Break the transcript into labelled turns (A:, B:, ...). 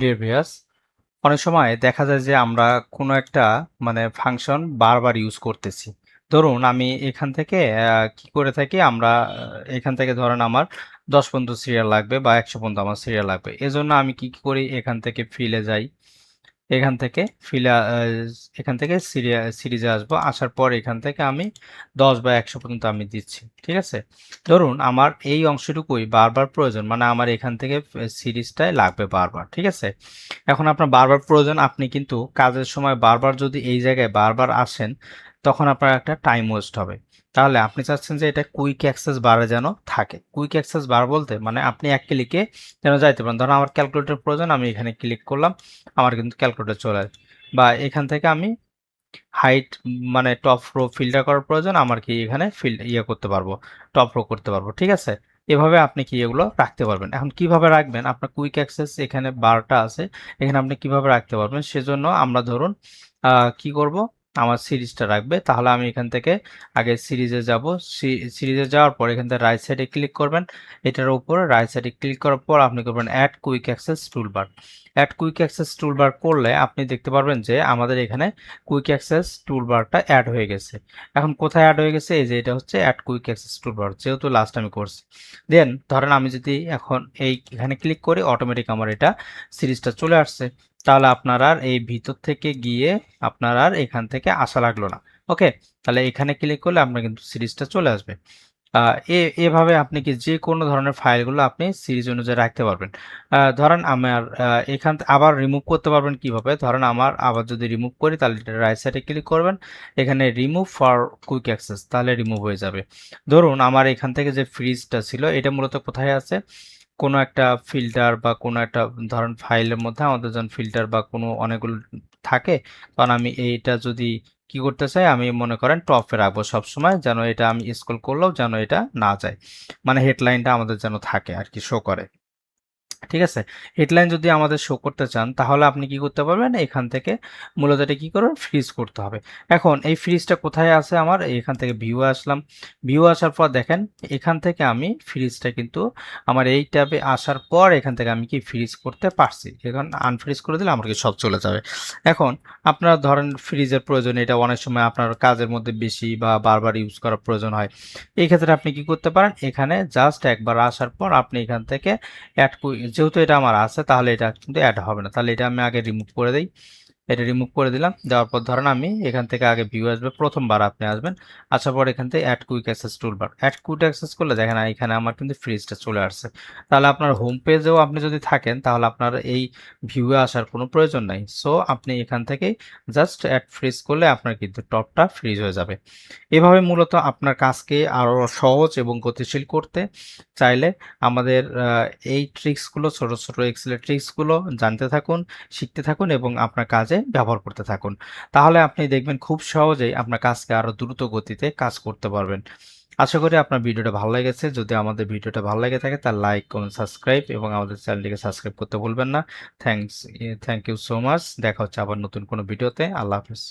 A: Dear viewers, অনেক সময় দেখা যায় যে আমরা কোনো একটা ফাংশন বারবার ইউজ করতেছি। ধরুন আমি এখান থেকে কি করে থাকি আমরা এখান থেকে ধরেন আমার 10 পর্যন্ত সিরিয়াল লাগবে বা 100 পর্যন্ত আমার সিরিয়াল লাগবে। এজন্য আমি কি করি এখান থেকে ফিলে যাই। এখান থেকে ফিলে এখান থেকে সিরিজে আসবো। আসার পর এখান থেকে আমি 10 বা 100 পর্যন্ত আমি দিচ্ছি। ঠিক আছে? ধরুন আমার এই অংশটুকুই বারবার প্রয়োজন। মানে আমার এখান থেকে সিরিজটাই লাগবে বারবার। ঠিক আছে? এখন আপনার বারবার প্রয়োজন, আপনি কিন্তু কাজের সময় বারবার যদি এই জায়গায় বারবার আসেন, তখন আপনার একটা টাইম ওয়েস্ট হবে। তাহলে আপনি চাচ্ছেন যে এটা কুইক অ্যাক্সেস বারে যেন থাকে। কুইক অ্যাক্সেস বার বলতে মানে আপনি এক ক্লিকে যেন যাইতে পারেন। ধরুন আমার ক্যালকুলেটর প্রয়োজন, আমি এখানে ক্লিক করলাম, আমার কিন্তু ক্যালকুলেটর চলে আসবে। বা এখান থেকে আমি হাইট মানে টপ রো ফিল্টার করার প্রয়োজন, আমার কি এখানে করতে পারবো, টপ রো করতে পারবো। ঠিক আছে? এভাবে আপনি কি এগুলো রাখতে পারবেন। এখন কিভাবে রাখবেন, আপনার কুইক অ্যাক্সেস এখানে বারটা আছে, এখানে আপনি কিভাবে রাখতে পারবেন সেজন্য আমরা ধরুন কি করব, আমার সিরিজটা রাখবে। তাহলে আমি এখান থেকে আগে সিরিজে যাব। সিরিজে যাওয়ার পর এখান থেকে রাইট সাইডে ক্লিক করবেন। এটার উপরে রাইট সাইডে ক্লিক করার পর আপনি করবেন add quick access toolbar. Add quick access toolbar করলে আপনি দেখতে পারবেন যে আমাদের এখানে কুইক অ্যাক্সেস টুলবারটা অ্যাড হয়ে গেছে। এখন কোথায় অ্যাড হয়ে গেছে, এই যে এটা হচ্ছে অ্যাড কুইক অ্যাক্সেস টুলবার, যেহেতু লাস্ট আমি করছি। দেন ধরেন আমি যদি এখন এখানে ক্লিক করি, অটোমেটিক আমার এটা সিরিজটা চলে আসছে। তাহলে আপনার আর এই ভিতর থেকে গিয়ে আপনার আর এখান থেকে আসা লাগলো না। ওকে, তাহলে এখানে ক্লিক করলে আপনার কিন্তু সিরিজটা চলে আসবে। এভাবে আপনি কি যে কোনো ধরনের ফাইলগুলো আপনি সিরিজ অনুযায়ী রাখতে পারবেন। ধরেন আমার আবার রিমুভ করতে পারবেন কিভাবে, ধরেন আমার আবার যদি রিমুভ করি তাহলে রাইট সাইডে ক্লিক করবেন, এখানে রিমুভ ফর কুইক অ্যাক্সেস, তাহলে রিমুভ হয়ে যাবে। ধরুন আমার এখান থেকে যে ফ্রিজটা ছিল এটা মূলত কোথায় আছে, কোনো একটা ফিল্টার বা কোনো একটা ধরেন ফাইলের মধ্যে আমাদের যখন ফিল্টার বা কোনো অনেকগুলো থাকে, তখন আমি এইটা যদি কি করতে চাই, আমি মনে করেন টপে রাখবো সবসময়, যেন এটা আমি স্ক্রল করলেও যেন এটা না যায়, মানে হেডলাইনটা আমাদের যেন থাকে আর কি, শো করে। ঠিক আছে? হেডলাইন যদি আমাদের শো করতে চান তাহলে আপনি কি করতে পারবেন, এখান থেকে মূলত এটা কি করবেন, ফ্রিজ করতে হবে। এখন এই ফ্রিজটা কোথায় আছে আমার, এখান থেকে ভিউ আসলাম। ভিউ আসার পর দেখেন এখান থেকে আমি ফ্রিজটা কিন্তু আমার এই ট্যাবে আসার পর এখান থেকে আমি কি ফ্রিজ করতে পারছি। এখন আনফ্রিজ করে দিলে আমার কি সব চলে যাবে। এখন আপনার ধরেন ফ্রিজের প্রয়োজন, এটা অনেক সময় আপনার কাজের মধ্যে বেশি বা বারবার ইউজ করার প্রয়োজন হয়। এই ক্ষেত্রে আপনি কি করতে পারেন, এখানে জাস্ট একবার আসার পর আপনি এখান থেকে যেহেতু এটা আমার আছে তাহলে এটা কিন্তু অ্যাড হবে না, তাহলে এটা আমি আগে রিমুভ করে দিই। এটা রিমুভ করে দিলাম, দেওয়ার পর ধরেন আমি এখান থেকে আগে ভিউ আসবে, প্রথমবার আপনি আসবেন, আসার পর এখান থেকে add quick access toolbar, add quick access করলে দেখেন এখানে আমার কিন্তু ফ্রিজটা চলে আসছে। তাহলে আপনার হোম পেজেও আপনি যদি থাকেন তাহলে আপনার এই ভিউয়ে আসার কোনো প্রয়োজন নাই। সো আপনি এখান থেকেই জাস্ট অ্যাড ফ্রিজ করলে আপনার কিন্তু টপটা ফ্রিজ হয়ে যাবে। এভাবে মূলত আপনার কাজকে আরো সহজ এবং গতিশীল করতে চাইলে আমাদের এই ট্রিক্সগুলো, ছোট ছোট এক্সেলের ট্রিক্সগুলো জানতে থাকুন, শিখতে থাকুন এবং আপনার কাজে ব্যবহার করতে থাকুন। তাহলে আপনি দেখবেন খুব সহজেই আপনার কাজকে আরো দ্রুত গতিতে কাজ করতে পারবেন। আশা করি আপনার ভিডিওটা ভালো লেগেছে। যদি আমাদের ভিডিওটা ভালো লেগে থাকে তাহলে লাইক, কমেন্ট, সাবস্ক্রাইব এবং আমাদের চ্যানেলটিকে সাবস্ক্রাইব করতে ভুলবেন না। Thank you so much. দেখা হচ্ছে আবার নতুন কোনো ভিডিওতে। আল্লাহ হাফেজ।